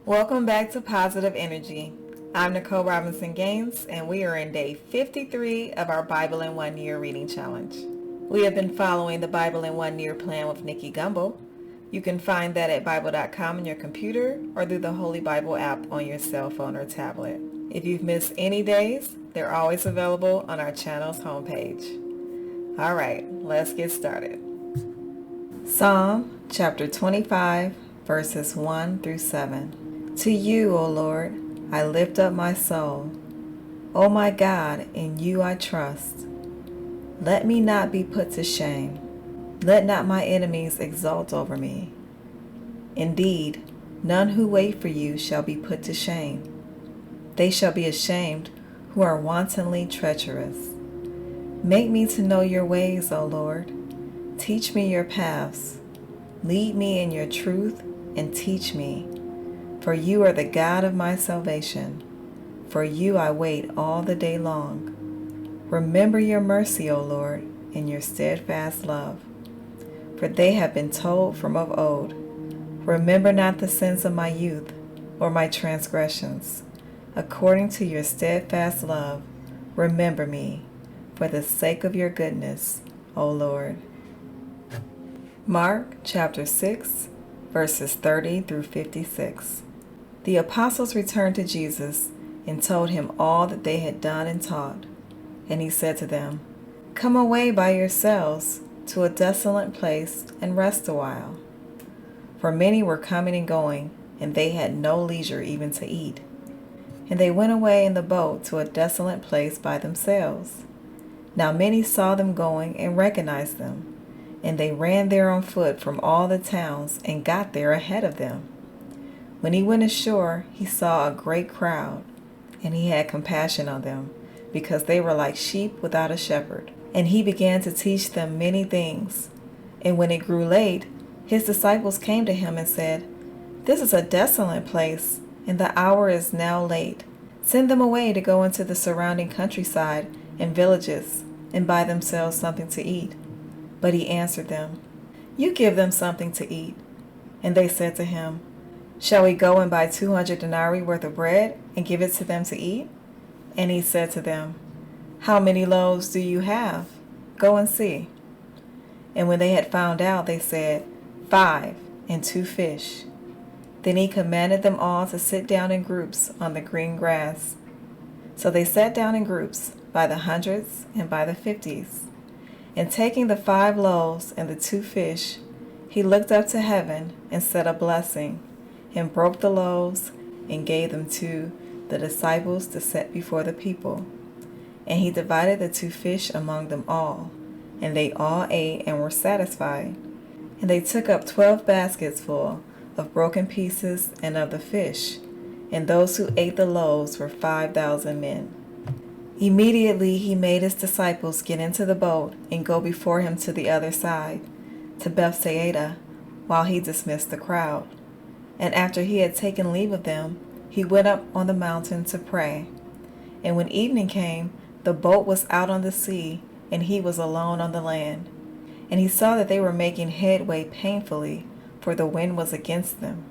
Welcome back to Positive Energy. I'm Nicole Robinson Gaines, and we are in day 53 of our Bible in 1 Year reading challenge. We have been following the Bible in 1 Year plan with Nicky Gumbel. You can find that at Bible.com on your computer or through the Holy Bible app on your cell phone or tablet. If you've missed any days, they're always available on our channel's homepage. All right, let's get started. Psalm chapter 25, verses 1 through 7. To you, O Lord, I lift up my soul. O my God, in you I trust. Let me not be put to shame. Let not my enemies exult over me. Indeed, none who wait for you shall be put to shame. They shall be ashamed who are wantonly treacherous. Make me to know your ways, O Lord. Teach me your paths. Lead me in your truth and teach me. For you are the God of my salvation. For you I wait all the day long. Remember your mercy, O Lord, and your steadfast love. For they have been told from of old. Remember not the sins of my youth, or my transgressions. According to your steadfast love, remember me, for the sake of your goodness, O Lord. Mark chapter 6, verses 30 through 56. The apostles returned to Jesus and told him all that they had done and taught. And he said to them, Come away by yourselves to a desolate place and rest a while. For many were coming and going, and they had no leisure even to eat. And they went away in the boat to a desolate place by themselves. Now many saw them going and recognized them, and they ran there on foot from all the towns and got there ahead of them. When he went ashore, he saw a great crowd, and he had compassion on them, because they were like sheep without a shepherd. And he began to teach them many things. And when it grew late, his disciples came to him and said, This is a desolate place, and the hour is now late. Send them away to go into the surrounding countryside and villages, and buy themselves something to eat. But he answered them, You give them something to eat. And they said to him, Shall we go and buy 200 denarii worth of bread and give it to them to eat? And he said to them, How many loaves do you have? Go and see. And when they had found out, they said, 5 and 2 fish. Then he commanded them all to sit down in groups on the green grass. So they sat down in groups by the hundreds and by the 50s. And taking the 5 loaves and the 2 fish, he looked up to heaven and said a blessing, and broke the loaves and gave them to the disciples to set before the people. And he divided the 2 fish among them all, and they all ate and were satisfied. And they took up 12 baskets full of broken pieces and of the fish, and those who ate the loaves were 5,000 men. Immediately he made his disciples get into the boat and go before him to the other side, to Bethsaida, while he dismissed the crowd. And after he had taken leave of them, he went up on the mountain to pray. And when evening came, the boat was out on the sea, and he was alone on the land. And he saw that they were making headway painfully, for the wind was against them.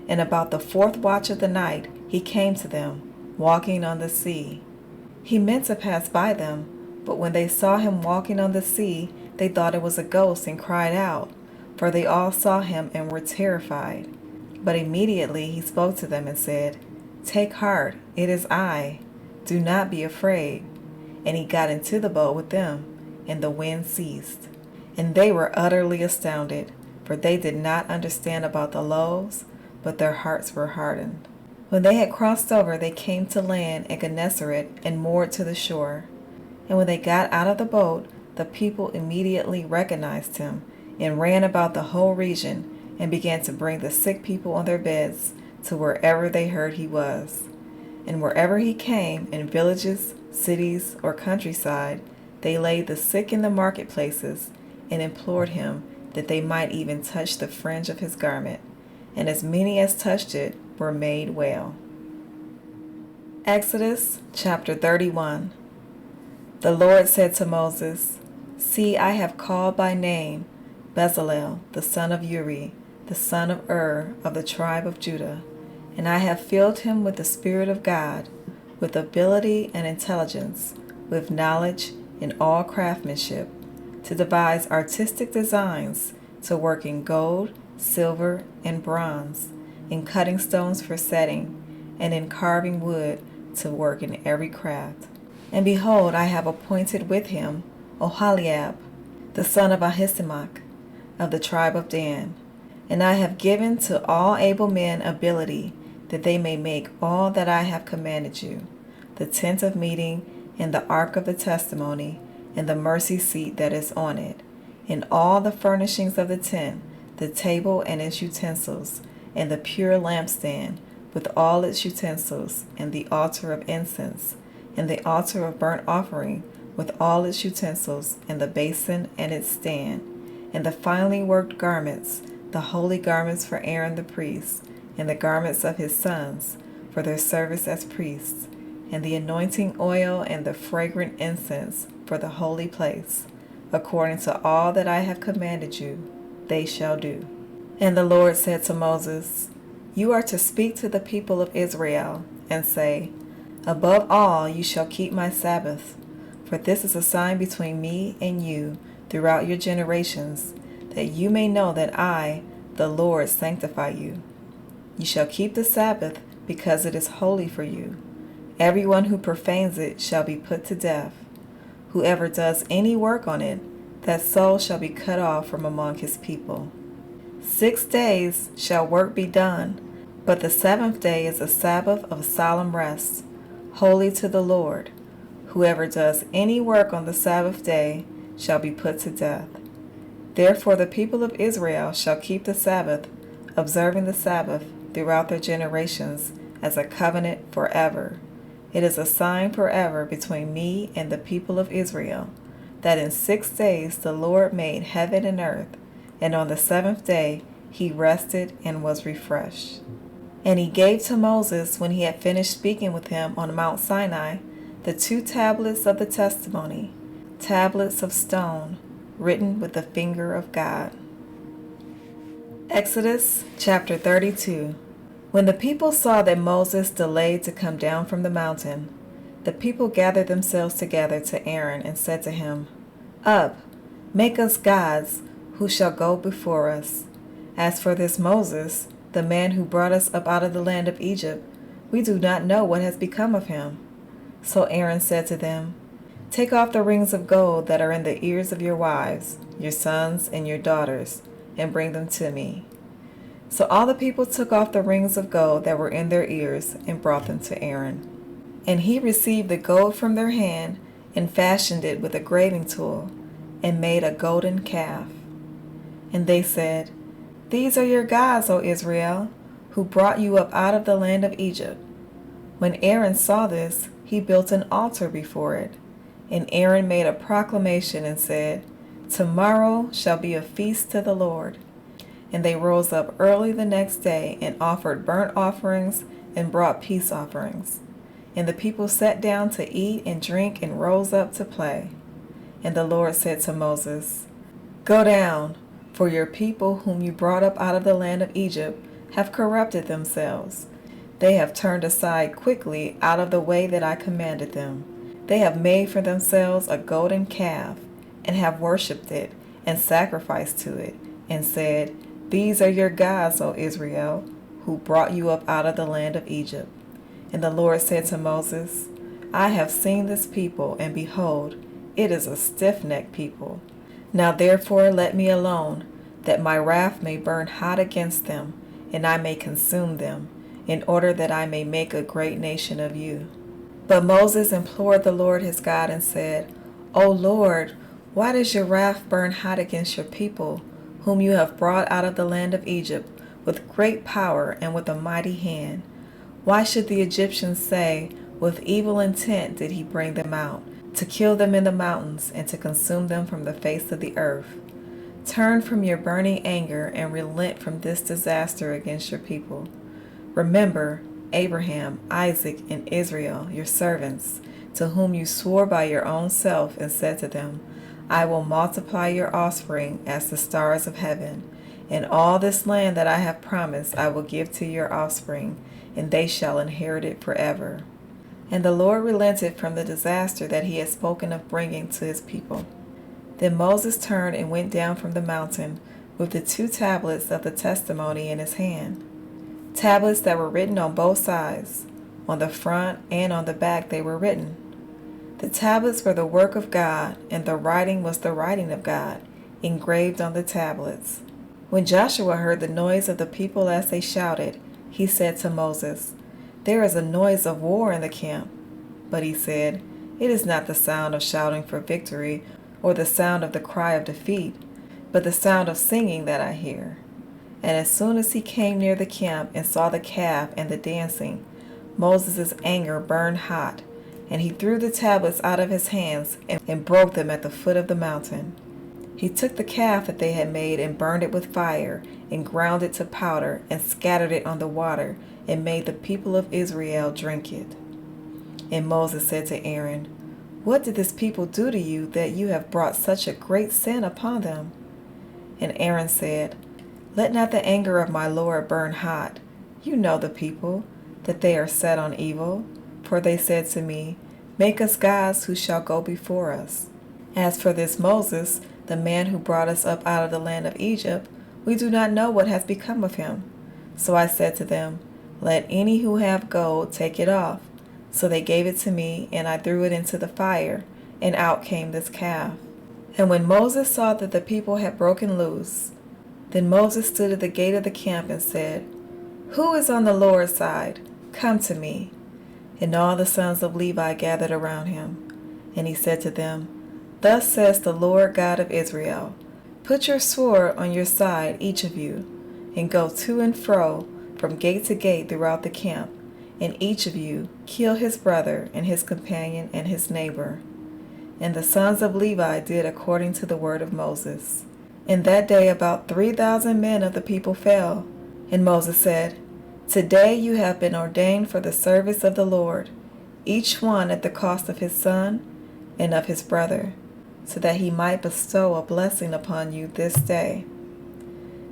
And about the 4th watch of the night he came to them, walking on the sea. He meant to pass by them, but when they saw him walking on the sea, they thought it was a ghost and cried out, for they all saw him and were terrified. But immediately he spoke to them and said, Take heart, it is I. Do not be afraid. And he got into the boat with them, and the wind ceased. And they were utterly astounded, for they did not understand about the loaves, but their hearts were hardened. When they had crossed over, they came to land at Gennesaret and moored to the shore. And when they got out of the boat, the people immediately recognized him and ran about the whole region and began to bring the sick people on their beds to wherever they heard he was. And wherever he came, in villages, cities, or countryside, they laid the sick in the marketplaces and implored him that they might even touch the fringe of his garment. And as many as touched it were made well. Exodus chapter 31. The Lord said to Moses, See, I have called by name Bezalel, the son of Uri, the son of Ur, of the tribe of Judah, And I have filled him with the Spirit of God, with ability and intelligence, with knowledge in all craftsmanship, to devise artistic designs, to work in gold, silver, and bronze, in cutting stones for setting, and in carving wood, to work in every craft. And behold, I have appointed with him Oholiab, the son of Ahisamach, of the tribe of Dan. And I have given to all able men ability, that they may make all that I have commanded you, the tent of meeting, and the ark of the testimony, and the mercy seat that is on it, and all the furnishings of the tent, the table and its utensils, and the pure lampstand, with all its utensils, and the altar of incense, and the altar of burnt offering, with all its utensils, and the basin and its stand, and the finely worked garments, the holy garments for Aaron the priest, and the garments of his sons, for their service as priests, and the anointing oil and the fragrant incense for the holy place, according to all that I have commanded you, they shall do. And the Lord said to Moses, You are to speak to the people of Israel, and say, Above all you shall keep my Sabbath, for this is a sign between me and you throughout your generations, that you may know that I, the Lord, sanctify you. You shall keep the Sabbath, because it is holy for you. Everyone who profanes it shall be put to death. Whoever does any work on it, that soul shall be cut off from among his people. 6 days shall work be done, but the seventh day is a Sabbath of solemn rest, holy to the Lord. Whoever does any work on the Sabbath day shall be put to death. Therefore the people of Israel shall keep the Sabbath, observing the Sabbath throughout their generations as a covenant forever. It is a sign forever between me and the people of Israel, that in 6 days the Lord made heaven and earth, and on the seventh day he rested and was refreshed. And he gave to Moses, when he had finished speaking with him on Mount Sinai, the 2 tablets of the testimony, tablets of stone, written with the finger of God. Exodus chapter 32. When the people saw that Moses delayed to come down from the mountain, the people gathered themselves together to Aaron and said to him, Up, make us gods, who shall go before us. As for this Moses, the man who brought us up out of the land of Egypt, we do not know what has become of him. So Aaron said to them, Take off the rings of gold that are in the ears of your wives, your sons, and your daughters, and bring them to me. So all the people took off the rings of gold that were in their ears and brought them to Aaron. And he received the gold from their hand and fashioned it with a graving tool and made a golden calf. And they said, These are your gods, O Israel, who brought you up out of the land of Egypt. When Aaron saw this, he built an altar before it. And Aaron made a proclamation and said, Tomorrow shall be a feast to the Lord. And they rose up early the next day and offered burnt offerings and brought peace offerings. And the people sat down to eat and drink and rose up to play. And the Lord said to Moses, Go down, for your people whom you brought up out of the land of Egypt have corrupted themselves. They have turned aside quickly out of the way that I commanded them. They have made for themselves a golden calf, and have worshipped it, and sacrificed to it, and said, These are your gods, O Israel, who brought you up out of the land of Egypt. And the Lord said to Moses, I have seen this people, and behold, it is a stiff-necked people. Now therefore let me alone, that my wrath may burn hot against them, and I may consume them, in order that I may make a great nation of you. But Moses implored the Lord his God and said, O Lord, why does your wrath burn hot against your people, whom you have brought out of the land of Egypt, with great power and with a mighty hand? Why should the Egyptians say, With evil intent did he bring them out, to kill them in the mountains, and to consume them from the face of the earth? Turn from your burning anger, and relent from this disaster against your people. Remember Abraham, Isaac, and Israel, your servants, to whom you swore by your own self, and said to them, I will multiply your offspring as the stars of heaven, and all this land that I have promised I will give to your offspring, and they shall inherit it forever. And the Lord relented from the disaster that he had spoken of bringing to his people. Then Moses turned and went down from the mountain with the 2 tablets of the testimony in his hand, tablets that were written on both sides. On the front and on the back they were written. The tablets were the work of God, and the writing was the writing of God, engraved on the tablets. When Joshua heard the noise of the people as they shouted, he said to Moses, "There is a noise of war in the camp." But he said, "It is not the sound of shouting for victory or the sound of the cry of defeat, but the sound of singing that I hear." And as soon as he came near the camp and saw the calf and the dancing, Moses' anger burned hot, and he threw the tablets out of his hands and broke them at the foot of the mountain. He took the calf that they had made and burned it with fire, and ground it to powder, and scattered it on the water, and made the people of Israel drink it. And Moses said to Aaron, "What did this people do to you that you have brought such a great sin upon them?" And Aaron said, "Let not the anger of my Lord burn hot. You know the people, that they are set on evil. For they said to me, 'Make us gods who shall go before us.' As for this Moses, the man who brought us up out of the land of Egypt, we do not know what has become of him." So I said to them, "Let any who have gold take it off." So they gave it to me, and I threw it into the fire, and out came this calf. And when Moses saw that the people had broken loose, then Moses stood at the gate of the camp and said, "Who is on the Lord's side? Come to me." And all the sons of Levi gathered around him. And he said to them, "Thus says the Lord God of Israel, Put your sword on your side, each of you, and go to and fro from gate to gate throughout the camp, and each of you kill his brother and his companion and his neighbor." And the sons of Levi did according to the word of Moses. In that day about 3,000 men of the people fell. And Moses said, "Today you have been ordained for the service of the Lord, each one at the cost of his son and of his brother, so that he might bestow a blessing upon you this day."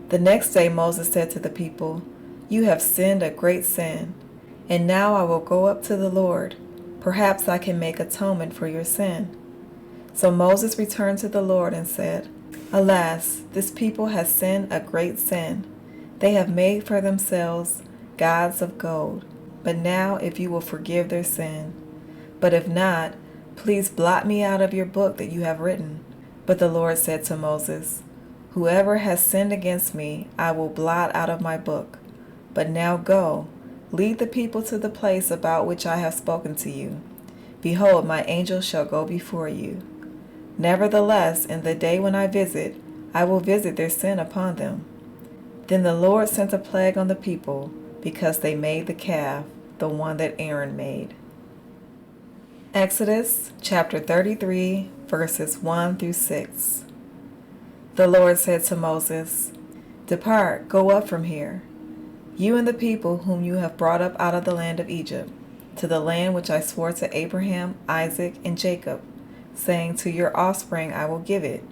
The next day Moses said to the people, "You have sinned a great sin, and now I will go up to the Lord. Perhaps I can make atonement for your sin." So Moses returned to the Lord and said, "Alas, this people has sinned a great sin. They have made for themselves gods of gold. But now if you will forgive their sin. But if not, please blot me out of your book that you have written." But the Lord said to Moses, "Whoever has sinned against me, I will blot out of my book. But now go, lead the people to the place about which I have spoken to you. Behold, my angel shall go before you. Nevertheless, in the day when I visit, I will visit their sin upon them." Then the Lord sent a plague on the people, because they made the calf, the one that Aaron made. Exodus chapter 33, verses 1 through 6. The Lord said to Moses, "Depart, go up from here, you and the people whom you have brought up out of the land of Egypt, to the land which I swore to Abraham, Isaac, and Jacob, saying, To your offspring I will give it.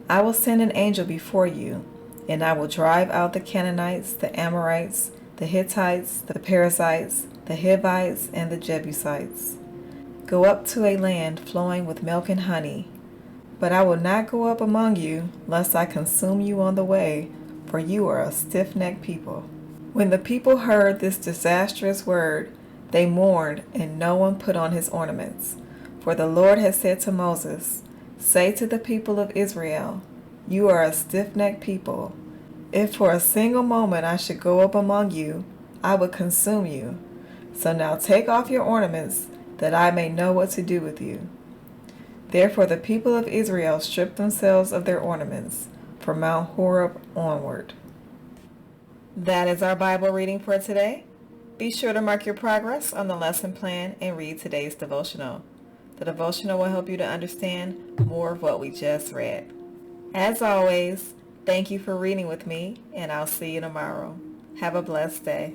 I will send an angel before you, and I will drive out the Canaanites, the Amorites, the Hittites, the Perizzites, the Hivites, and the Jebusites. Go up to a land flowing with milk and honey. But I will not go up among you, lest I consume you on the way, for you are a stiff-necked people." When the people heard this disastrous word, they mourned, and no one put on his ornaments. For the Lord had said to Moses, "Say to the people of Israel, You are a stiff-necked people. If for a single moment I should go up among you, I would consume you. So now take off your ornaments, that I may know what to do with you." Therefore the people of Israel stripped themselves of their ornaments, from Mount Horeb onward. That is our Bible reading for today. Be sure to mark your progress on the lesson plan and read today's devotional. The devotional will help you to understand more of what we just read. As always, thank you for reading with me, and I'll see you tomorrow. Have a blessed day.